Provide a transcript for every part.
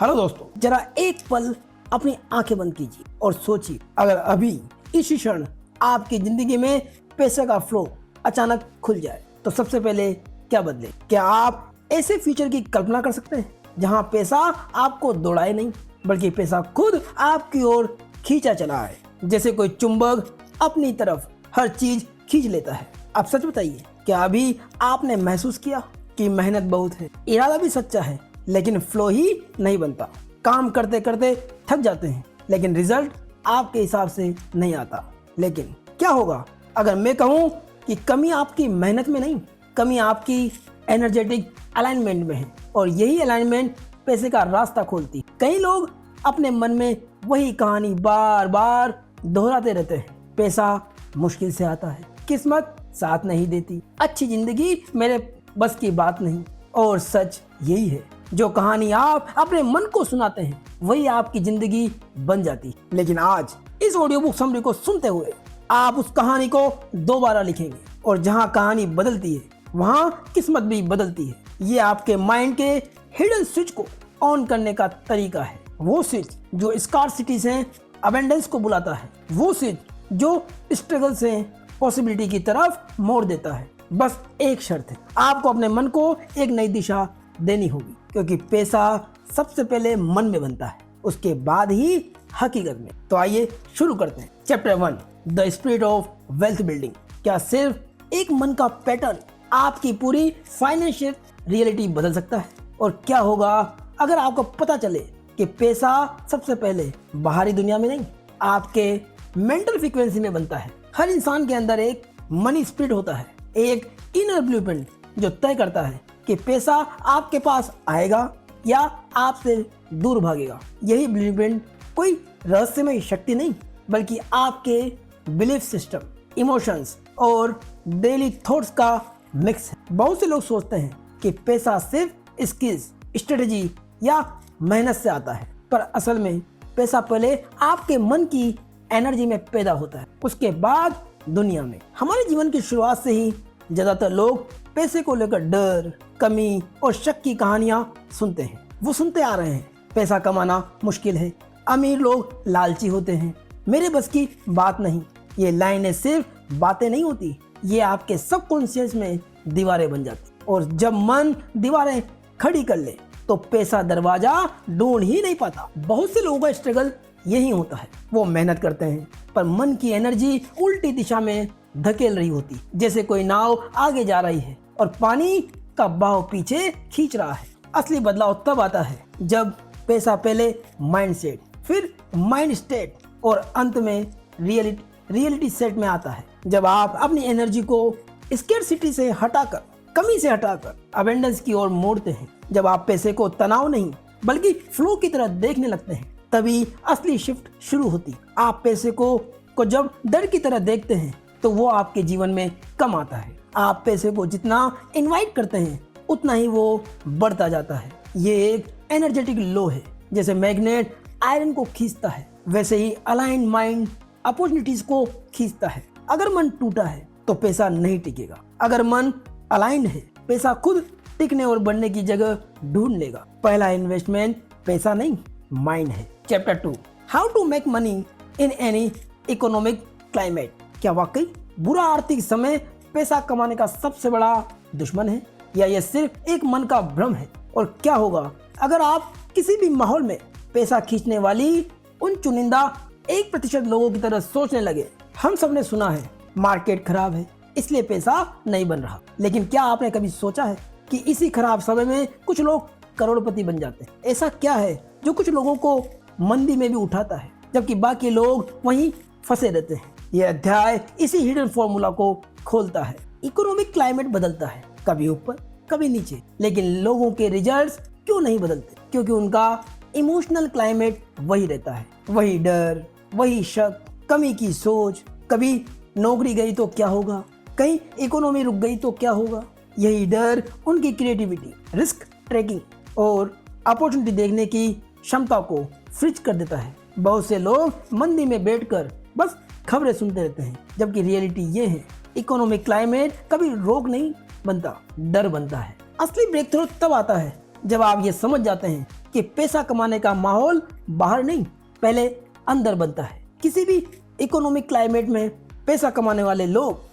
Hello दोस्तों, जरा एक पल अपनी आंखें बंद कीजिए और सोचिए, अगर अभी इसी क्षण आपकी जिंदगी में पैसे का फ्लो अचानक खुल जाए तो सबसे पहले क्या बदले। क्या आप ऐसे फ्यूचर की कल्पना कर सकते हैं जहां पैसा आपको दौड़ाए नहीं बल्कि पैसा खुद आपकी ओर खींचा चला है, जैसे कोई चुंबक अपनी तरफ हर चीज खींच लेता है। अब सच बताइए, क्या अभी आपने महसूस किया कि मेहनत बहुत है, इरादा भी सच्चा है, लेकिन फ्लो ही नहीं बनता। काम करते करते थक जाते हैं लेकिन रिजल्ट आपके हिसाब से नहीं आता। लेकिन क्या होगा अगर मैं कहूँ कि कमी आपकी मेहनत में नहीं, कमी आपकी एनर्जेटिक अलाइनमेंट में है, और यही अलाइनमेंट पैसे का रास्ता खोलती। कई लोग अपने मन में वही कहानी बार बार दोहराते रहते हैं। पैसा मुश्किल से आता है, किस्मत साथ नहीं देती, अच्छी जिंदगी मेरे बस की बात नहीं। और सच यही है, जो कहानी आप अपने मन को सुनाते हैं वही आपकी जिंदगी बन जाती। लेकिन आज इस ऑडियो बुक समरी को सुनते हुए आप उस कहानी को दोबारा लिखेंगे, और जहां कहानी बदलती है वहां किस्मत भी बदलती है। ये आपके माइंड के हिडन स्विच को ऑन करने का तरीका है, वो स्विच जो स्कार्सिटी से अबेंडेंस को बुलाता है, वो स्विच जो स्ट्रगल से पॉसिबिलिटी की तरफ मोड़ देता है। बस एक शर्त है, आपको अपने मन को एक नई दिशा देनी होगी, क्योंकि पैसा सबसे पहले मन में बनता है, उसके बाद ही हकीकत में। तो आइए शुरू करते हैं। Chapter 1, the spirit of wealth building. क्या सिर्फ एक मन का पैटर्न आपकी पूरी फाइनेंशियल रियलिटी बदल सकता है? और क्या होगा अगर आपको पता चले कि पैसा सबसे पहले बाहरी दुनिया में नहीं, आपके मेंटल फ्रीक्वेंसी में बनता है। हर इंसान के अंदर एक मनी स्पिरिट होता है, एक इनर ब्लूप्रिंट जो तय करता है कि पैसा आपके पास आएगा या आपसे दूर भागेगा। यही ब्लूप्रिंट कोई रहस्यमय शक्ति नहीं बल्कि आपके बिलीफ सिस्टम, इमोशंस और डेली थॉट्स का मिक्स है। बहुत से लोग सोचते हैं कि पैसा सिर्फ स्किल्स, स्ट्रेटजी या मेहनत से आता है, पर असल में पैसा पहले आपके मन की एनर्जी में पैदा होता है, उसके बाद दुनिया में। हमारे जीवन की शुरुआत से ही ज्यादातर लोग पैसे को लेकर डर, कमी और शक की कहानियां सुनते हैं। वो सुनते आ रहे हैं, पैसा कमाना मुश्किल है, अमीर लोग लालची होते हैं, मेरे बस की बात नहीं। ये लाइनें सिर्फ बातें नहीं होती, ये आपके सबकॉन्शियस में दीवारें बन जाती, और जब मन दीवारें खड़ी कर ले तो पैसा दरवाजा ढूंढ ही नहीं पाता। बहुत से लोगों का स्ट्रगल यही होता है, वो मेहनत करते हैं पर मन की एनर्जी उल्टी दिशा में धकेल रही होती, जैसे कोई नाव आगे जा रही है और पानी का बहाव पीछे खींच रहा है। असली बदलाव तब आता है जब पैसा पहले माइंडसेट, फिर माइंड स्टेट और अंत में रियलिटी सेट में आता है। जब आप अपनी एनर्जी को स्केर्सिटी से हटाकर, कमी से हटाकर अबेंडेंस की ओर मोड़ते हैं, जब आप पैसे को तनाव नहीं बल्कि फ्लो की तरह देखने लगते हैं, तभी असली शिफ्ट शुरू होती। आप पैसे को जब डर की तरह देखते हैं तो वो आपके जीवन में कम आता है। आप पैसे को जितना इनवाइट करते हैं उतना ही वो बढ़ता जाता है। ये एक एनर्जेटिक लो है, जैसे मैग्नेट आयरन को खींचता है, वैसे ही अलाइन माइंड अपॉर्चुनिटीज को खींचता है। अगर मन टूटा है तो पैसा नहीं टिकेगा, अगर मन अलाइन है पैसा खुद टिकने और बढ़ने की जगह ढूंढ लेगा। पहला इन्वेस्टमेंट पैसा नहीं, माइंड है। Chapter 2, how to make money in any economic climate. क्या वाकई बुरा आर्थिक समय पैसा कमाने का सबसे बड़ा दुश्मन है, या यह सिर्फ एक मन का भ्रम है? और क्या होगा अगर आप किसी भी माहौल में पैसा खींचने वाली उन चुनिंदा 1% लोगों की तरह सोचने लगे? हम सबने सुना है मार्केट खराब है इसलिए पैसा नहीं बन रहा, लेकिन क्या आपने कभी सोचा है कि इसी खराब समय में कुछ लोग करोड़पति बन जाते हैं? ऐसा क्या है जो कुछ लोगों को मंदी में भी उठाता है जबकि बाकी लोग वहीं फंसे रहते हैं? यह अध्याय इसी हिडन फॉर्मूला को खोलता है। इकोनॉमिक क्लाइमेट बदलता है, कभी ऊपर कभी नीचे, लेकिन लोगों के रिजल्ट्स क्यों नहीं बदलते? क्योंकि उनका इमोशनल क्लाइमेट वही रहता है, वही डर, वही शक, कमी की सोच। कभी नौकरी गई तो क्या होगा, कहीं इकोनॉमी रुक गई तो क्या होगा। यही डर उनकी क्रिएटिविटी, रिस्क टेकिंग और अपॉर्चुनिटी देखने की क्षमता को फ्रीज कर देता है। बहुत से लोग मंदी में बैठकर बस खबरें सुनते रहते हैं, जबकि रियलिटी ये है इकोनॉमिक क्लाइमेट कभी रोग नहीं बनता, डर बनता है। असली ब्रेक थ्रू तब आता है जब आप ये समझ जाते हैं कि पैसा कमाने का माहौल बाहर नहीं, पहले अंदर बनता है। किसी भी इकोनॉमिक क्लाइमेट में पैसा कमाने वाले लोग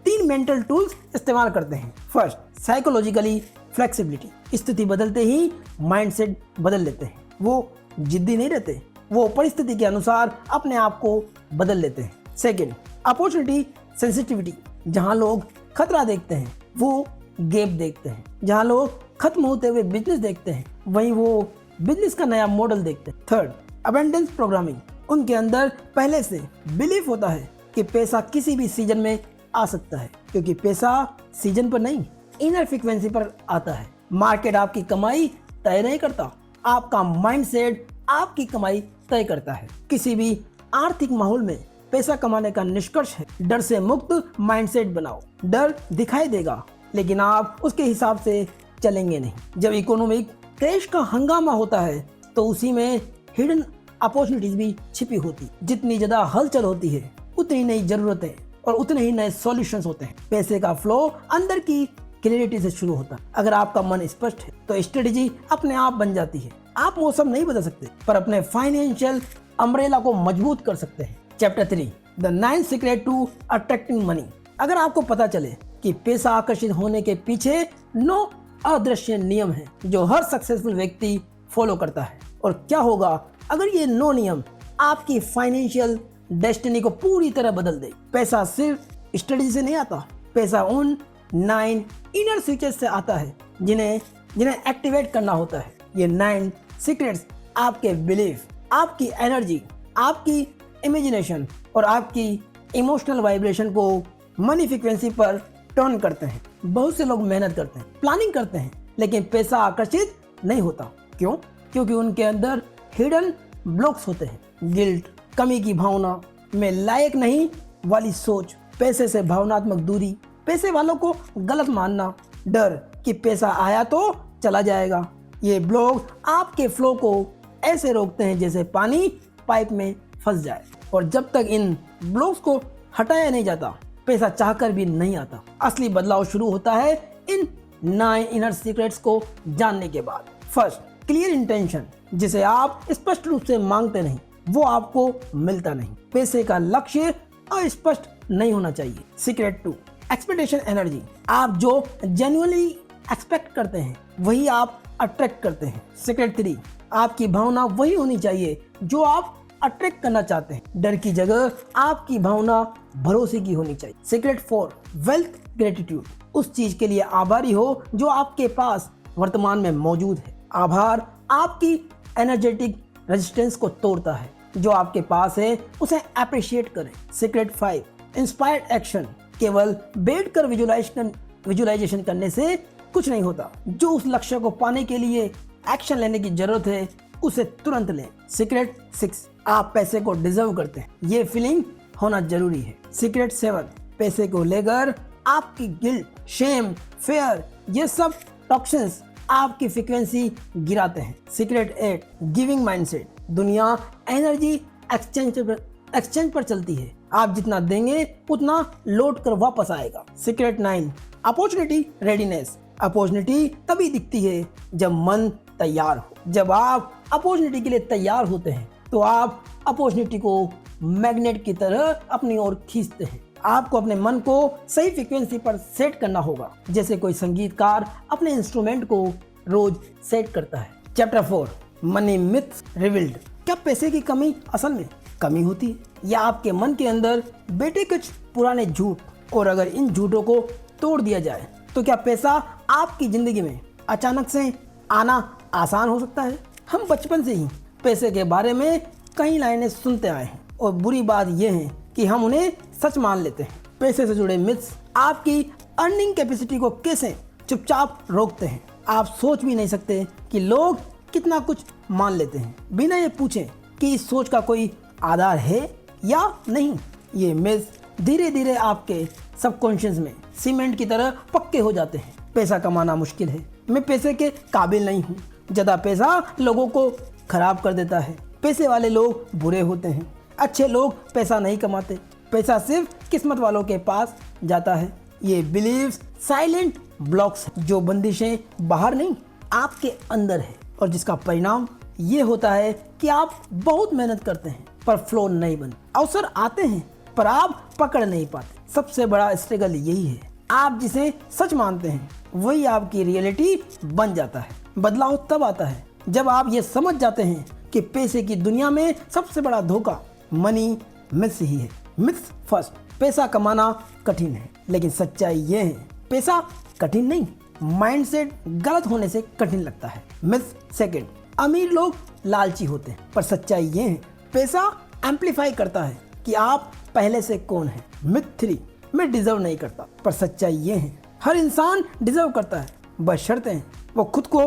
3 मेंटल टूल्स इस्तेमाल करते हैं। First, psychologically flexibility. स्थिति बदलते ही माइंडसेट बदल लेते हैं। वो जिद्दी नहीं रहते, वो परिस्थिति के अनुसार अपने आप को बदल लेते हैं। Second, opportunity sensitivity. जहां लोग खतरा देखते हैं वो गैप देखते हैं। जहां लोग खत्म होते हुए बिजनेस देखते हैं वहीं वो बिजनेस का नया मॉडल देखते हैं। Third, abundance programming. उनके अंदर पहले से बिलीफ होता है कि पैसा किसी भी सीजन में आ सकता है, क्योंकि पैसा सीजन पर नहीं, इनर फ्रीक्वेंसी पर आता है। मार्केट आपकी कमाई तय नहीं करता, आपका माइंडसेट आपकी कमाई तय करता है। किसी भी आर्थिक माहौल में पैसा कमाने का निष्कर्ष है डर से मुक्त माइंडसेट बनाओ। डर दिखाई देगा लेकिन आप उसके हिसाब से चलेंगे नहीं। जब इकोनॉमिक क्रैश का हंगामा होता है तो उसी में हिडन अपॉर्चुनिटीज भी छिपी होती। जितनी ज्यादा हलचल होती है उतनी नई जरूरतें और उतने ही नए सॉल्यूशंस होते हैं। पैसे का फ्लो अंदर की क्लैरिटी से शुरू होता है। अगर आपका मन स्पष्ट है तो स्ट्रेटेजी अपने आप बन जाती है। आप मौसम नहीं बदल सकते पर अपने फाइनेंशियल अम्ब्रेला को मजबूत कर सकते हैं। Chapter 3, the 9 secret to attracting money. अगर आपको पता चले कि पैसा आकर्षित होने के पीछे 9 अदृश्य नियम हैं जो हर सक्सेसफुल व्यक्ति फॉलो करता है, और क्या होगा अगर ये 9 नियम आपकी फाइनेंशियल डेस्टिनी को पूरी तरह बदल दे। पैसा सिर्फ स्ट्रेटजी से नहीं आता, पैसा उन 9 इनर स्विचेस से आता है जिन्हें एक्टिवेट करना होता है। ये 9 सीक्रेट्स आपके बिलीफ, आपकी एनर्जी, आपकी इमेजिनेशन और आपकी इमोशनल वाइब्रेशन को मनी फ्रीक्वेंसी पर टर्न करते हैं। बहुत से लोग मेहनत करते हैं, प्लानिंग करते हैं, लेकिन पैसा आकर्षित नहीं होता। क्यों? क्योंकि उनके अंदर हिडन ब्लॉक्स होते हैं। गिल्ट, कमी की भावना, मैं लायक नहीं वाली सोच, पैसे से भावनात्मक दूरी, पैसे वालों को गलत मानना, डर कि पैसा आया तो चला जाएगा। ये ब्लॉक आपके फ्लो को ऐसे रोकते हैं जैसे पानी पाइप में फंस जाए, और जब तक इन ब्लॉक्स को हटाया नहीं जाता पैसा चाहकर भी नहीं आता। असली बदलाव शुरू होता है इन 9 इनर सीक्रेट्स को जानने के बाद। First, clear intention. जिसे आप स्पष्ट रूप से मांगते नहीं वो आपको मिलता नहीं। पैसे का लक्ष्य अस्पष्ट नहीं होना चाहिए। Secret 2, expectation energy. आप जो जेन्युइनली एक्सपेक्ट करते हैं वही आप अट्रैक्ट करते हैं। सीक्रेट 3, आपकी भावना वही होनी चाहिए जो आप अट्रैक्ट करना चाहते हैं। डर की जगह आपकी भावना भरोसे की होनी चाहिए। Secret 4, wealth gratitude. उस चीज के लिए आभारी हो जो आपके पास वर्तमान में मौजूद है। आभार आपकी एनर्जेटिक रेजिस्टेंस को तोड़ता है। जो आपके पास है उसे अप्रिशिएट करें। Secret 5, inspired action. केवल बैठकर विजुलाइजेशन करने से कुछ नहीं होता। जो उस लक्ष्य को पाने के लिए एक्शन लेने की जरूरत है उसे तुरंत लें। सीक्रेट 6, आप पैसे को डिजर्व करते हैं। ये फीलिंग होना जरूरी है। सीक्रेट 7, पैसे को लेकर आपकी गिल्ट, शेम, फेयर, ये सब टॉक्सिन्स आपकी फ्रीक्वेंसी गिराते हैं। Secret 8, giving mindset. दुनिया एनर्जी एक्सचेंज पर चलती है। आप जितना देंगे उतना लौट कर वापस आएगा। Secret 9, opportunity readiness. अपॉर्चुनिटी तभी दिखती है जब मन तैयार हो। जब आप अपॉर्चुनिटी के लिए तैयार होते हैं तो आप अपॉर्चुनिटी को मैग्नेट की तरह अपनी ओर खींचते हैं। आपको अपने मन को सही फ्रीक्वेंसी पर सेट करना होगा, जैसे कोई संगीतकार अपने इंस्ट्रूमेंट को रोज सेट करता है। Chapter 4, money myths revealed. क्या पैसे की कमी असल में कमी होती है या आपके मन के अंदर बैठे कुछ पुराने झूठ? और अगर इन झूठों को तोड़ दिया जाए तो क्या पैसा आपकी जिंदगी में अचानक से आना आसान हो सकता है? हम बचपन से ही पैसे के बारे में कई लाइनें सुनते आए हैं और बुरी बात यह है कि हम उन्हें सच मान लेते हैं। पैसे से जुड़े मिथ्स आपकी अर्निंग कैपेसिटी को कैसे चुपचाप रोकते हैं। आप सोच भी नहीं सकते कि लोग कितना कुछ मान लेते हैं बिना ये पूछे कि इस सोच का कोई आधार है या नहीं। ये मिथ्स धीरे धीरे आपके सबकॉन्शियस में सीमेंट की तरह पक्के हो जाते हैं। पैसा कमाना मुश्किल है, मैं पैसे के काबिल नहीं हूँ, ज़्यादा पैसा लोगों को खराब कर देता है, पैसे वाले लोग बुरे होते हैं, अच्छे लोग पैसा नहीं कमाते, पैसा सिर्फ किस्मत वालों के पास जाता है। ये बिलीव्स साइलेंट ब्लॉक्स जो बंदिशें बाहर नहीं आपके अंदर है। और जिसका परिणाम ये होता है कि आप बहुत मेहनत करते हैं पर फ्लो नहीं बनता। अवसर आते हैं पर आप पकड़ नहीं पाते। सबसे बड़ा स्ट्रगल यही है, आप जिसे सच मानते हैं वही आपकी रियलिटी बन जाता है। बदलाव तब आता है जब आप ये समझ जाते हैं कि पैसे की दुनिया में सबसे बड़ा धोखा मनी मिथ्स ही है। मिथ्स फर्स्ट, पैसा कमाना कठिन है, लेकिन सच्चाई ये है पैसा कठिन नहीं, माइंडसेट गलत होने से कठिन लगता है। मिथ सेकंड, अमीर लोग लालची होते हैं, पर सच्चाई ये है पैसा एम्पलीफाई करता है कि आप पहले से कौन है। मिथ थ्री, मैं डिजर्व नहीं करता, पर सच्चाई ये है हर इंसान डिजर्व करता है, बस शर्तें वो खुद को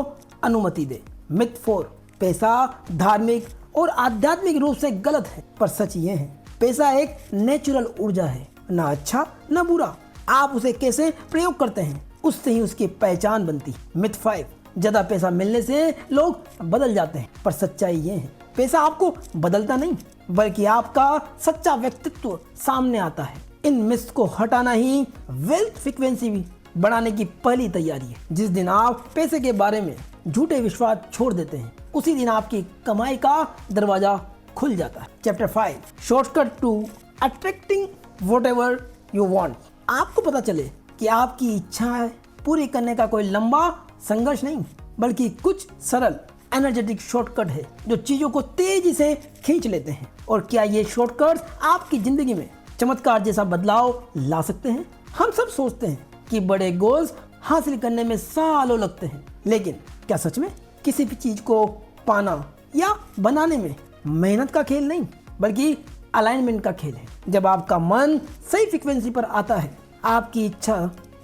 अनुमति दे। मिथ फोर, पैसा धार्मिक और आध्यात्मिक रूप से गलत है, पर सच ये है पैसा एक नेचुरल ऊर्जा है, ना अच्छा ना बुरा, आप उसे कैसे प्रयोग करते हैं उससे ही उसकी पहचान बनती। मिथ फाइव, ज्यादा पैसा मिलने से लोग बदल जाते हैं, पर सच्चाई ये है पैसा आपको बदलता नहीं बल्कि आपका सच्चा व्यक्तित्व सामने आता है। इन मिथ्स को हटाना ही वेल्थ फ्रीक्वेंसी बढ़ाने की पहली तैयारी है। जिस दिन आप पैसे के बारे में झूठे विश्वास छोड़ देते हैं उसी दिन आपकी कमाई का दरवाजा खुल जाता है। Chapter 5, shortcut to attracting whatever you want. आपको पता चले कि आपकी इच्छाएं पूरी करने का कोई लंबा संघर्ष नहीं बल्कि कुछ सरल एनर्जेटिक शॉर्टकट है जो चीजों को तेजी से खींच लेते हैं। और क्या ये शॉर्टकट्स आपकी जिंदगी में चमत्कार जैसा बदलाव ला सकते हैं? हम सब सोचते हैं कि बड़े गोल्स हासिल करने में सालों लगते हैं, लेकिन क्या सच में किसी भी चीज को पाना या बनाने में मेहनत का खेल नहीं बल्कि अलाइनमेंट का खेल है। जब आपका मन सही फ्रीक्वेंसी पर आता है आपकी इच्छा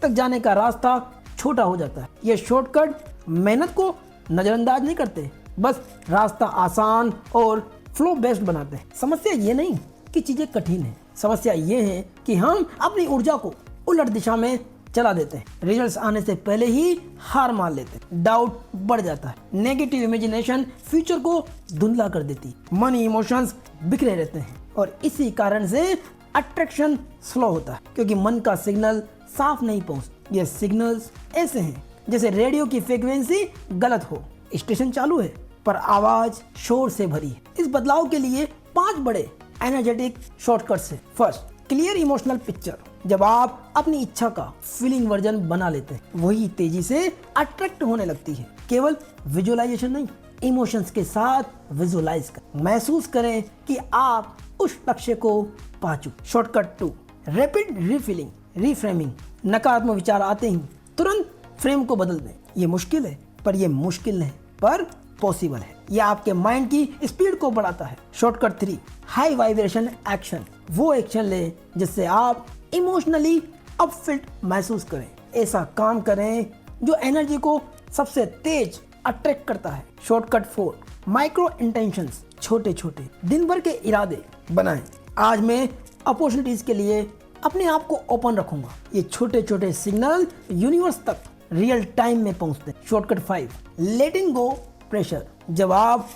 तक जाने का रास्ता छोटा हो जाता है। ये शॉर्टकट मेहनत को नजरअंदाज नहीं करते, बस रास्ता आसान और फ्लो बेस्ड बनाते हैं। समस्या ये नहीं कि चीजें कठिन हैं, समस्या ये है कि हम अपनी ऊर्जा को उलट दिशा में चला देते हैं। रिजल्ट्स आने से पहले ही हार मान लेते हैं, डाउट बढ़ जाता है, नेगेटिव इमेजिनेशन फ्यूचर को धुंधला कर देती, मनी इमोशंस बिखरे रहते हैं और इसी कारण से अट्रैक्शन स्लो होता है क्योंकि मन का सिग्नल साफ नहीं पहुंचता। ये सिग्नल्स ऐसे हैं जैसे रेडियो की फ्रीक्वेंसी गलत हो, स्टेशन चालू है पर आवाज शोर से भरी है। इस बदलाव के लिए 5 बड़े एनर्जेटिक शॉर्टकट्स हैं। First, clear emotional picture. जब आप अपनी इच्छा का फीलिंग वर्जन बना लेते हैं वही तेजी से अट्रैक्ट होने लगती है। केवल विजुअलाइजेशन नहीं, इमोशंस के साथ विजुअलाइज करें, महसूस करें कि आप उस लक्ष्य को पा चुके। Shortcut 2, rapid refilling reframing. नकारात्मक विचार आते ही तुरंत फ्रेम को बदल दें। ये मुश्किल है पर ये मुश्किल नहीं पर पॉसिबल है। ये आपके माइंड की स्पीड को बढ़ाता है। Shortcut 3, high vibration action. वो एक्शन ले जिससे आप इमोशनली अपफिल्ट महसूस करें। ऐसा काम करें जो एनर्जी को सबसे तेज अट्रैक्ट करता है। Shortcut 4, micro intentions. छोटे छोटे दिन भर के इरादे बनाएं। आज मैं अपॉर्चुनिटीज के लिए अपने आप को ओपन रखूंगा। ये छोटे छोटे सिग्नल यूनिवर्स तक रियल टाइम में पहुंचते हैं। शॉर्टकट 5, लेटिंग गो प्रेशर। जब आप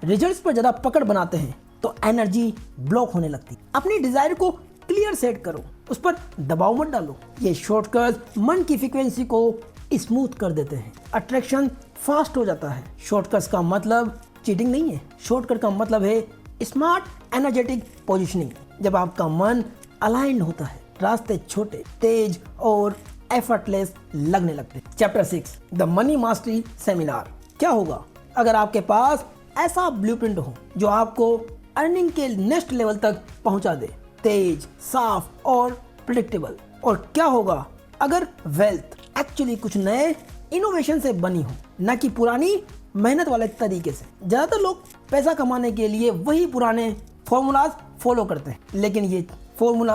रिजल्ट्स पर ज्यादा पकड़ बनाते हैं तो एनर्जी ब्लॉक होने लगती है। अपनी डिजायर को क्लियर सेट करो, उस पर दबाव मत डालो। ये शॉर्टकट मन की फ्रीक्वेंसी को स्मूथ कर देते हैं, अट्रैक्शन फास्ट हो जाता है। शॉर्टकट्स का मतलब चीटिंग नहीं है, शॉर्टकट का मतलब है स्मार्ट एनर्जेटिक पोजिशनिंग। जब आपका मन अलाइंड होता है रास्ते छोटे, तेज और एफर्टलेस लगने लगते हैं। Chapter 6, the money mastery seminar. क्या होगा अगर आपके पास ऐसा ब्लूप्रिंट हो जो आपको अर्निंग के नेक्स्ट लेवल तक पहुंचा दे, तेज, साफ और प्रेडिक्टेबल। और क्या होगा अगर वेल्थ एक्चुअली कुछ नए इनोवेशन से बनी हो, न कि पुरानी मेहनत वाले तरीके से। ज्यादातर लोग पैसा कमाने के लिए वही पुराने फॉर्मूलाज फॉलो करते हैं, लेकिन ये फॉर्मूला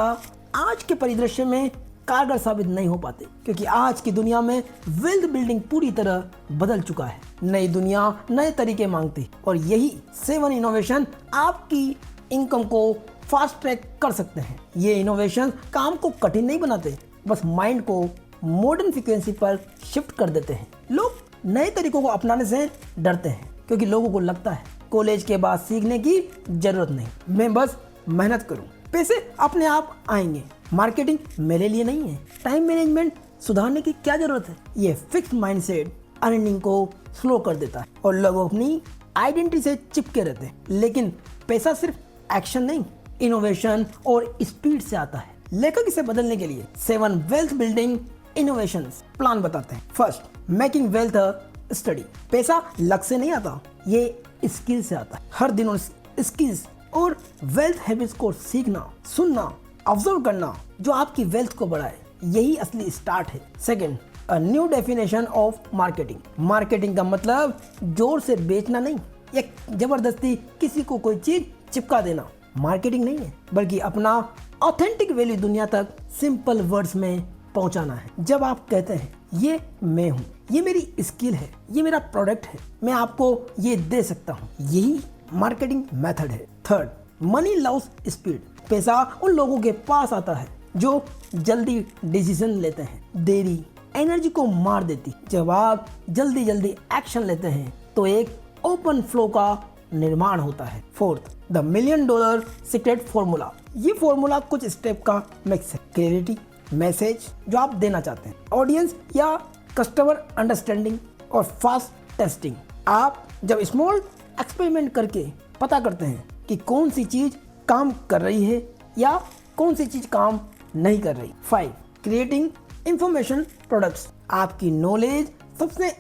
आज के परिदृश्य में कारगर साबित नहीं हो पाते क्योंकि आज की दुनिया में वेल्थ बिल्डिंग पूरी तरह बदल चुका है। नई दुनिया नए तरीके मांगती और यही 7 इनोवेशन आपकी इनकम को फास्ट ट्रैक कर सकते हैं। ये इनोवेशन काम को कठिन नहीं बनाते, बस माइंड को मॉडर्न फ्रीक्वेंसी पर शिफ्ट कर देते हैं। लोग नए तरीकों को अपनाने से डरते हैं क्योंकि लोगों को लगता है कॉलेज के बाद सीखने की जरूरत नहीं, मैं बस मेहनत करूं, पैसे अपने आप आएंगे। मार्केटिंग मेरे लिए नहीं है, टाइम मैनेजमेंट सुधारने की क्या जरूरत है। ये फिक्स माइंडसेट अर्निंग को स्लो कर देता है और लोग अपनी आइडेंटिटी से चिपके रहते हैं। लेकिन पैसा सिर्फ एक्शन नहीं, इनोवेशन और स्पीड से आता है। लेखक इसे बदलने के लिए 7 वेल्थ बिल्डिंग इनोवेशंस प्लान बताते हैं। फर्स्ट, मेकिंग वेल्थ अ स्टडी। पैसा लक से नहीं आता, ये स्किल से आता है। हर दिन उन स्किल्स और वेल्थ हैबिट्स को सीखना, सुनना, ऑब्जर्व करना जो आपकी वेल्थ को बढ़ाए, यही असली स्टार्ट है। Second, a new definition of marketing. Marketing का मतलब जोर से बेचना नहीं या जबरदस्ती किसी को कोई चीज चिपका देना। मार्केटिंग नहीं है, बल्कि अपना ऑथेंटिक वैल्यू दुनिया तक सिंपल वर्ड्स में पहुंचाना है। जब आप कहते हैं ये मैं हूं, ये मेरी स्किल है, ये मेरा प्रोडक्ट है, मैं आपको ये दे सकता हूं, यही मार्केटिंग मेथड है। Third, money loves speed. पैसा उन लोगों के पास आता है जो जल्दी डिसीजन लेते हैं। देरी एनर्जी को मार देती। जब आप जल्दी जल्दी एक्शन लेते हैं तो एक ओपन फ्लो का निर्माण होता है। Fourth, the $1,000,000 secret formula. ये फॉर्मूला कुछ स्टेप का मिक्स है। क्लैरिटी, मैसेज जो आप देना चाहते हैं, ऑडियंस या कस्टमर अंडरस्टैंडिंग और फास्ट टेस्टिंग। आप जब स्मॉल एक्सपेरिमेंट करके पता करते हैं कि कौन सी चीज काम कर रही है या कौन सी चीज काम नहीं कर रही। 5, क्रिएटिंग इंफॉर्मेशन प्रोडक्ट्स। आपकी नॉलेज सबसे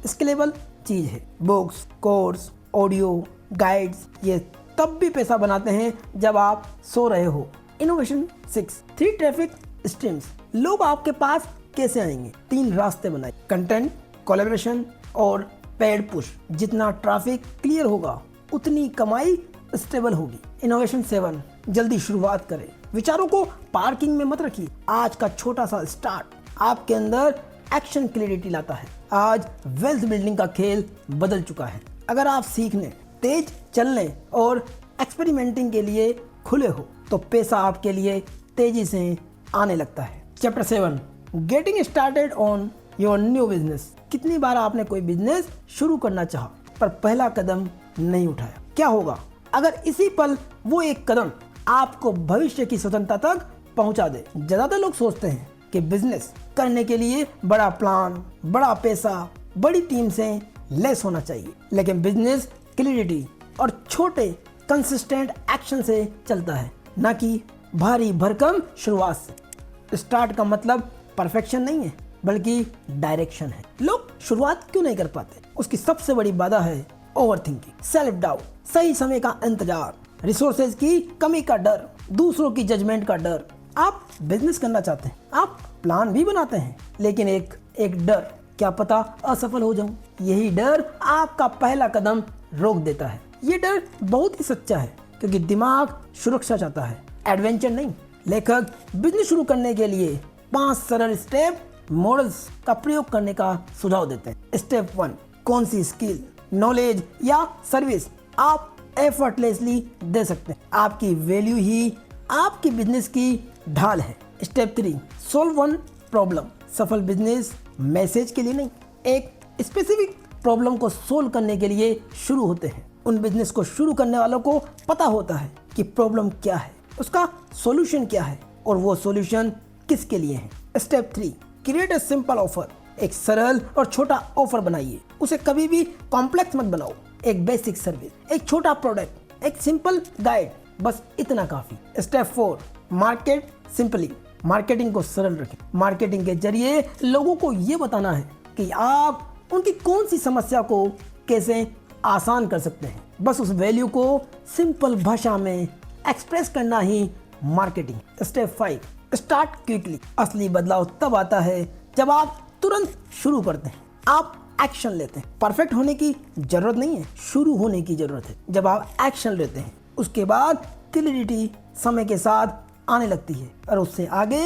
स्केलेबल चीज है। बुक्स, कोर्स, ऑडियो, गाइड्स, ये तब भी पैसा बनाते हैं जब आप सो रहे हो। Innovation 6, 3 traffic streams. लोग आपके पास कैसे आएंगे? 3 रास्ते बनाए, कंटेंट, कोलैबोरेशन और पेड पुश। जितना ट्रैफिक क्लियर होगा उतनी कमाई स्टेबल होगी। इनोवेशन 7, जल्दी शुरुआत करें। विचारों को पार्किंग में मत रखिए। आज का छोटा सा स्टार्ट आपके अंदर एक्शन क्लैरिटी लाता है। आज वेल्थ बिल्डिंग का खेल बदल चुका है। अगर आप सीखने, तेज चलने और एक्सपेरिमेंटिंग के लिए खुले हो तो पैसा आपके लिए तेजी से आने लगता है। Chapter 7, getting started on your new business. कितनी बार आपने कोई बिजनेस शुरू करना चाहा पर पहला कदम नहीं उठाया? क्या होगा अगर इसी पल वो एक कदम आपको भविष्य की स्वतंत्रता तक पहुंचा दे? ज्यादातर लोग सोचते हैं कि बिजनेस करने के लिए बड़ा प्लान, बड़ा पैसा, बड़ी टीम से लेस होना चाहिए। लेकिन बिजनेस क्लैरिटी और छोटे कंसिस्टेंट एक्शन से चलता है, ना कि भारी भरकम शुरुआत से। स्टार्ट का मतलब परफेक्शन नहीं है, बल्कि डायरेक्शन है। लोग शुरुआत क्यों नहीं कर पाते? उसकी सबसे बड़ी बाधा है ओवरथिंकिंग, सेल्फ डाउट, सही समय का इंतजार, रिसोर्सेज की कमी का डर, दूसरों की जजमेंट का डर। आप बिजनेस करना चाहते हैं, आप प्लान भी बनाते हैं, लेकिन एक डर, क्या पता असफल हो जाऊं। यही डर आपका पहला कदम रोक देता है। ये डर बहुत ही सच्चा है क्योंकि दिमाग सुरक्षा चाहता है, एडवेंचर नहीं। लेखक बिजनेस शुरू करने के लिए 5 सरल स्टेप मॉडल्स का प्रयोग करने का सुझाव देते हैं। स्टेप 1, कौन सी स्किल, नॉलेज या सर्विस आप एफर्टलेसली दे सकते हैं? आपकी वैल्यू ही आपकी बिजनेस की ढाल है। Step 3, solve one problem. सफल बिजनेस मैसेज के लिए नहीं, एक स्पेसिफिक प्रॉब्लम को सोल्व करने के लिए शुरू होते हैं। उन बिजनेस को शुरू करने वालों को पता होता है कि प्रॉब्लम क्या है, उसका सॉल्यूशन क्या है और वो सॉल्यूशन किसके लिए है। Step 3, create a simple offer. एक सरल और छोटा ऑफर बनाइए, उसे कभी भी कॉम्प्लेक्स मत बनाओ। एक बेसिक सर्विस, एक छोटा प्रोडक्ट, एक सिंपल गाइड, बस इतना काफी। Step 4, market simply. मार्केटिंग को सरल रखें। मार्केटिंग के जरिए लोगों को ये बताना है कि आप उनकी कौन सी समस्या को कैसे आसान कर सकते हैं। बस उस वैल्यू को सिंपल भाषा में एक्सप्रेस करना ही मार्केटिंग। Step 5, start quickly. असली बदलाव तब आता है जब आप तुरंत शुरू करते हैं, आप एक्शन लेते हैं। परफेक्ट होने की जरूरत नहीं है, शुरू होने की जरूरत है। जब आप एक्शन लेते हैं उसके बाद क्लैरिटी समय के साथ आने लगती है और उससे आगे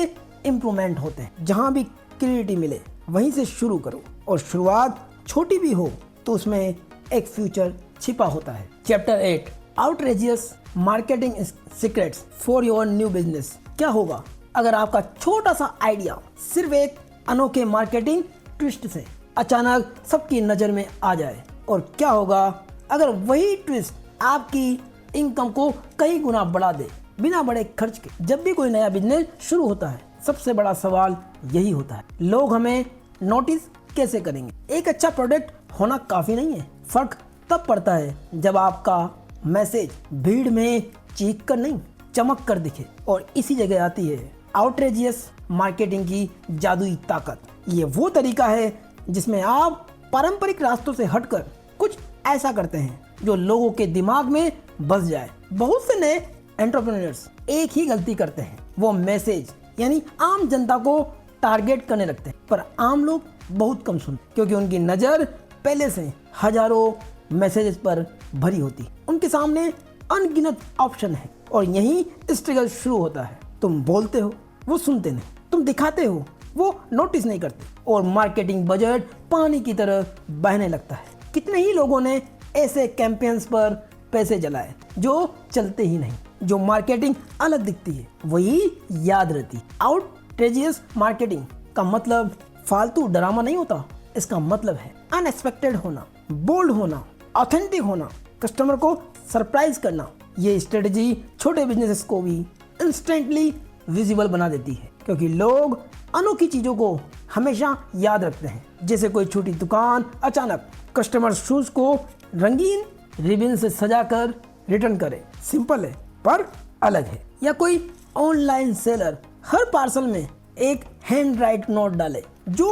इम्प्रूवमेंट होते हैं। जहां भी क्लैरिटी मिले वहीं से शुरू करो और शुरुआत छोटी भी हो तो उसमें एक फ्यूचर छिपा होता है। Chapter 8, outrageous marketing secrets for your new business. क्या होगा अगर आपका छोटा सा आइडिया सिर्फ एक अनोखे मार्केटिंग ट्विस्ट से अचानक सबकी नजर में आ जाए? और क्या होगा अगर वही ट्विस्ट आपकी इनकम को कई गुना बढ़ा दे बिना बड़े खर्च के? जब भी कोई नया बिजनेस शुरू होता है सबसे बड़ा सवाल यही होता है, लोग हमें नोटिस कैसे करेंगे। एक अच्छा प्रोडक्ट होना काफी नहीं है, फर्क तब पड़ता है जब आपका मैसेज भीड़ में चीख कर नहीं, चमक कर दिखे। और इसी जगह आती है आउटरेजियस मार्केटिंग की जादुई ताकत। ये वो तरीका है जिसमें आप पारंपरिक रास्तों से हटकर कुछ ऐसा करते हैं जो लोगों के दिमाग में बस जाए। बहुत से नए एंटरप्रेन्योर्स एक ही गलती करते हैं, वो मैसेज यानी आम जनता को टारगेट करने लगते हैं। पर आम लोग बहुत कम सुनते क्योंकि उनकी नज़र पहले से हजारों मैसेजेस पर भरी होती। उनके सामने अनगिनत ऑप्शन है और यहीं स्ट्रगल शुरू होता है। तुम बोलते हो, वो सुनते नहीं। तुम दिखाते हो, वो नोटिस नहीं करते। और मार्केटिंग बजट पानी की तरह बहने लगता है। कितने ही लोगों ने ऐसे कैंपेन्स पर पैसे जलाए जो चलते ही नहीं। जो मार्केटिंग अलग दिखती है वही याद रहती। आउटरेजियस मार्केटिंग का मतलब फालतू ड्रामा नहीं होता। इसका मतलब है अनएक्सपेक्टेड होना, बोल्ड होना, ऑथेंटिक होना, कस्टमर को सरप्राइज करना। ये स्ट्रेटजी छोटे बिजनेसेस को भी इंस्टेंटली विजिबल बना देती है क्योंकि लोग अनोखी चीजों को हमेशा याद रखते हैं। जैसे कोई छोटी दुकान अचानक कस्टमर शूज को रंगीन रिबन से सजाकर रिटर्न करे। सिंपल है पर अलग है। या कोई ऑनलाइन सेलर हर पार्सल में एक हैंड राइट नोट डाले जो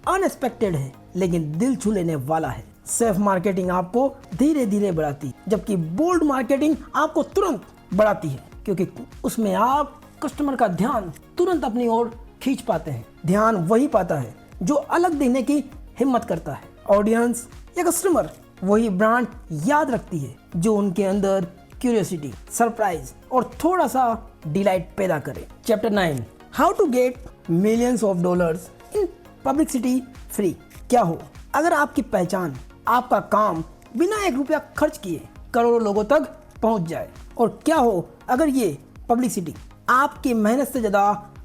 अनएक्सपेक्टेड है लेकिन दिल छू लेने वाला है। सेल्फ मार्केटिंग आपको धीरे धीरे बढ़ाती, जबकि बोल्ड मार्केटिंग आपको तुरंत बढ़ाती है क्योंकि उसमें आप कस्टमर का ध्यान तुरंत अपनी ओर खींच पाते हैं। ध्यान वही पाता है जो अलग दिखने की हिम्मत करता है। ऑडियंस या कस्टमर वही ब्रांड याद रखती है जो उनके अंदर क्यूरियोसिटी, सरप्राइज और थोड़ा सा डिलाइट पैदा करे। Chapter 9, how to get millions of dollars in publicity free. क्या हो अगर आपकी पहचान, आपका काम बिना ₹1 खर्च किए करोड़ों लोगों तक पहुंच जाए। और क्या हो अगर ये पब्लिसिटी आपकी मेहनत से ज्यादा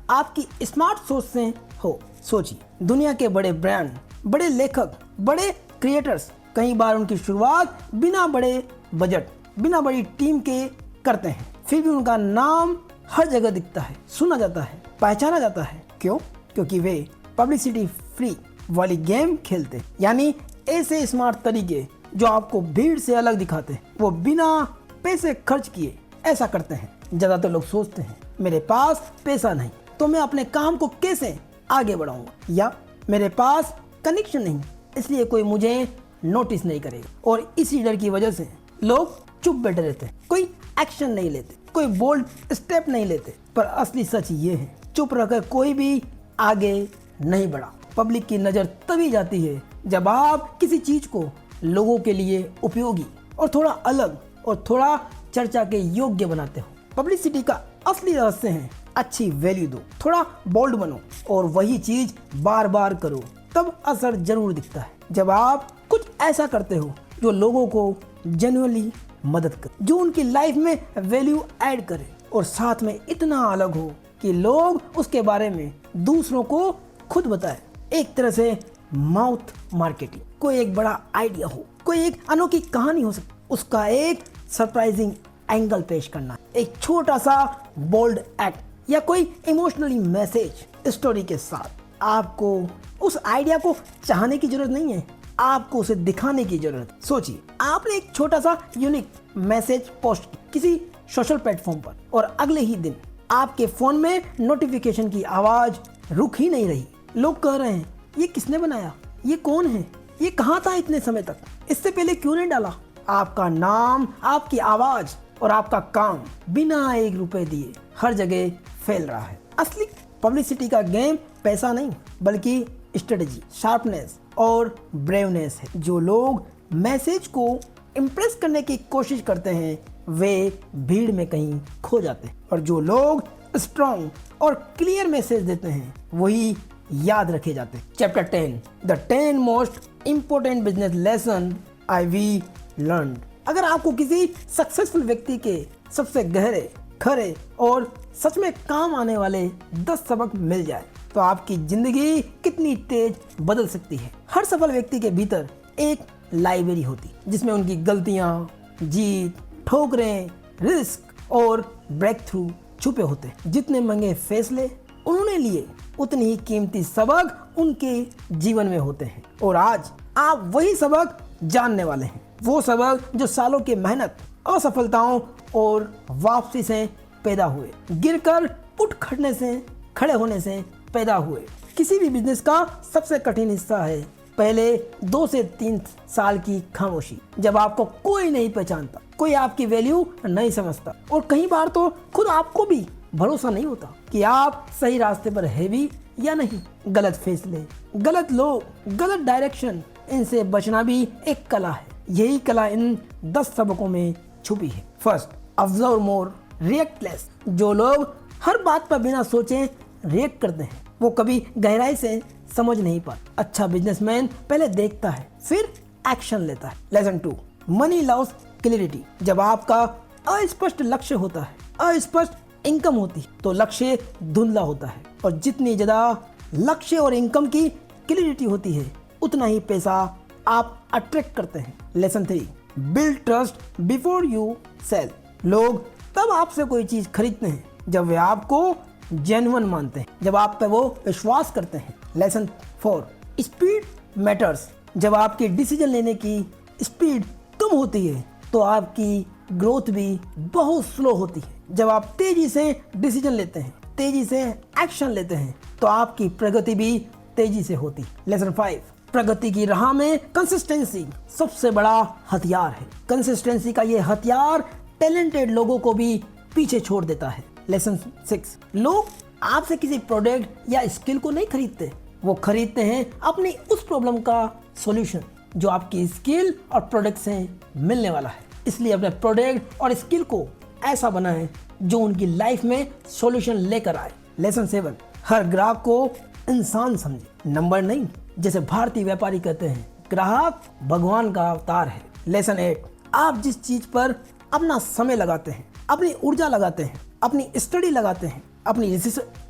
आपकी स्मार्ट सोच से हो। सोचिए, दुनिया के बड़े ब्रांड, बड़े लेखक, बड़े क्रिएटर्स कई बार उनकी शुरुआत बिना बड़े बजट, बिना बड़ी टीम के करते हैं। फिर भी उनका नाम हर जगह दिखता है, सुना जाता है, पहचाना जाता है। क्यों? क्योंकि वे पब्लिसिटी फ्री वाली गेम खेलते हैं। यानी ऐसे स्मार्ट तरीके जो आपको भीड़ से अलग दिखाते हैं, वो बिना पैसे खर्च किए ऐसा करते हैं। ज्यादातर लोग सोचते हैं मेरे पास पैसा नहीं तो मैं अपने काम को कैसे आगे बढ़ाऊंगा, या मेरे पास कनेक्शन नहीं इसलिए कोई मुझे नोटिस नहीं करेगा। और इसी डर की वजह से लोग चुप बैठे रहते हैं, कोई एक्शन नहीं लेते, कोई बोल्ड स्टेप नहीं लेते। पर असली सच ये है, चुप रहकर कोई भी आगे नहीं बढ़ा। पब्लिक की नज़र तभी जाती है जब आप किसी चीज को लोगों के लिए उपयोगी और थोड़ा अलग और थोड़ा चर्चा के योग्य बनाते हो। पब्लिसिटी का असली रहस्य है अच्छी वैल्यू दो, थोड़ा बोल्ड बनो और वही चीज बार बार करो, तब असर जरूर दिखता है। जब आप कुछ ऐसा करते हो जो लोगों को जेन्युइनली मदद करे, जो उनकी लाइफ में वैल्यू ऐड करे और साथ में इतना अलग हो कि लोग उसके बारे में दूसरों को खुद बताए। एक तरह से माउथ मार्केटिंग। कोई एक बड़ा आइडिया हो, कोई एक अनोखी कहानी हो सकती, उसका एक सरप्राइजिंग एंगल पेश करना, एक छोटा सा बोल्ड एक्ट या कोई इमोशनली मैसेज स्टोरी के साथ। आपको उस आइडिया को चाहने की जरूरत नहीं है, आपको उसे दिखाने की जरूरत है। सोचिए, आपने एक छोटा सा यूनिक मैसेज पोस्ट किसी सोशल प्लेटफॉर्म पर और अगले ही दिन आपके फोन में नोटिफिकेशन की आवाज रुक ही नहीं रही। लोग कह रहे हैं ये किसने बनाया, ये कौन है, ये कहाँ था इतने समय तक, इससे पहले क्यों नहीं डाला। आपका नाम, आपकी आवाज और आपका काम बिना ₹1 दिए हर जगह फैल रहा है। असली पब्लिसिटी का गेम पैसा नहीं बल्कि स्ट्रेटजी, शार्पनेस और ब्रेवनेस है। जो लोग मैसेज को इम्प्रेस करने की कोशिश करते हैं वे भीड़ में कहीं खो जाते हैं, और जो लोग स्ट्रॉन्ग और क्लियर मैसेज देते हैं वही याद रखे जाते हैं। Chapter 10, the 10 most important business lesson I we learn. अगर आपको किसी सक्सेसफुल व्यक्ति के सबसे गहरे, खरे और सच में काम आने वाले 10 सबक मिल जाए तो आपकी जिंदगी कितनी तेज बदल सकती है। हर सफल व्यक्ति के भीतर एक लाइब्रेरी होती जिसमें उनकी गलतियां, जीत, ठोकरें, रिस्क और ब्रेक थ्रू छुपे होते हैं। जितने महंगे फैसले उन्होंने लिए उतनी ही कीमती सबक उनके जीवन में होते हैं और आज आप वही सबक जानने वाले हैं। वो सबक जो सालों की मेहनत, असफलताओं और वापसी से पैदा हुए, गिरकर उठ खड़े होने से पैदा हुए। किसी भी बिजनेस का सबसे कठिन हिस्सा है पहले 2 से 3 साल की खामोशी, जब आपको कोई नहीं पहचानता, कोई आपकी वैल्यू नहीं समझता और कई बार तो खुद आपको भी भरोसा नहीं होता कि आप सही रास्ते पर है भी या नहीं। गलत फैसले, गलत लोग, गलत डायरेक्शन, इनसे बचना भी एक कला है। यही कला इन 10 सबकों में छुपी है। फर्स्ट, ऑब्जर्व मोर, रिएक्ट लेस। जो लोग हर बात पर बिना सोचे रिएक्ट करते हैं वो कभी गहराई से समझ नहीं पाते। अच्छा बिजनेसमैन पहले देखता है फिर एक्शन लेता है। Lesson 2, money loves clarity. जब आपका अस्पष्ट लक्ष्य होता है, अस्पष्ट इनकम होती है तो लक्ष्य धुंधला होता है और जितनी ज्यादा लक्ष्य और इनकम की क्लैरिटी होती है उतना ही पैसा आप अट्रैक्ट करते हैं। Lesson 3, build trust before you sell. लोग तब आपसे कोई चीज खरीदते हैं जब वे आपको जेन्युइन मानते हैं, जब आप पे वो विश्वास करते हैं। Lesson 4, speed matters. जब आपकी डिसीजन लेने की स्पीड कम होती है तो आपकी ग्रोथ भी बहुत स्लो होती है। जब आप तेजी से डिसीजन लेते हैं, तेजी से एक्शन लेते हैं तो आपकी प्रगति भी तेजी से होती है। लेसन 5, प्रगति की राह में कंसिस्टेंसी सबसे बड़ा हथियार है। कंसिस्टेंसी का ये हथियार टैलेंटेड लोगों को भी पीछे छोड़ देता है। लेसन 6, लोग आपसे किसी प्रोडक्ट या स्किल को नहीं खरीदते, वो खरीदते हैं अपनी उस प्रॉब्लम का सॉल्यूशन जो आपकी स्किल और प्रोडक्ट से मिलने वाला है। इसलिए अपने प्रोडक्ट और स्किल को ऐसा बनाएं जो उनकी लाइफ में सॉल्यूशन लेकर आए। लेसन 7, हर ग्राहक को इंसान समझे, नंबर नहीं। जैसे भारतीय व्यापारी कहते हैं, ग्राहक भगवान का अवतार है। लेसन 8, आप जिस चीज पर अपना समय लगाते हैं, अपनी ऊर्जा लगाते हैं, अपनी स्टडी लगाते हैं, अपनी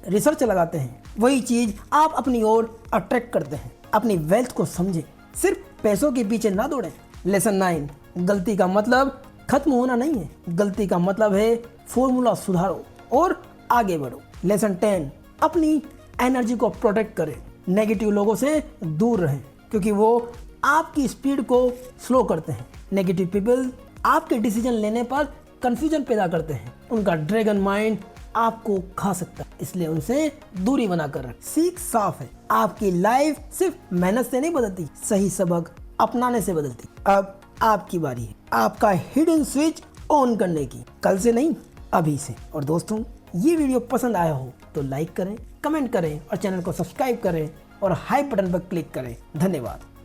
रिसर्च लगाते हैं, वही चीज आप अपनी ओर अट्रैक्ट करते हैं। अपनी वेल्थ को समझें, सिर्फ पैसों के पीछे ना दौड़ें। लेसन 9, गलती का मतलब खत्म होना नहीं है, गलती का मतलब है फॉर्मूला सुधारो और आगे बढ़ो। लेसन 10, अपनी एनर्जी को प्रोटेक्ट करें, नेगेटिव लोगों से दूर रहें क्योंकि वो आपकी स्पीड को स्लो करते हैं। नेगेटिव पीपल आपके डिसीजन लेने पर कंफ्यूजन पैदा करते हैं, उनका ड्रैगन माइंड आपको खा सकता है, इसलिए उनसे दूरी बनाकर रखें। सीख साफ है, आपकी लाइफ सिर्फ मेहनत से नहीं बदलती, सही सबक अपनाने से बदलती। अब आपकी बारी है आपका हिडन स्विच ऑन करने की, कल से नहीं अभी से। और दोस्तों, ये वीडियो पसंद आया हो तो लाइक करें, कमेंट करें और चैनल को सब्सक्राइब करें और हाई बटन पर क्लिक करें। धन्यवाद।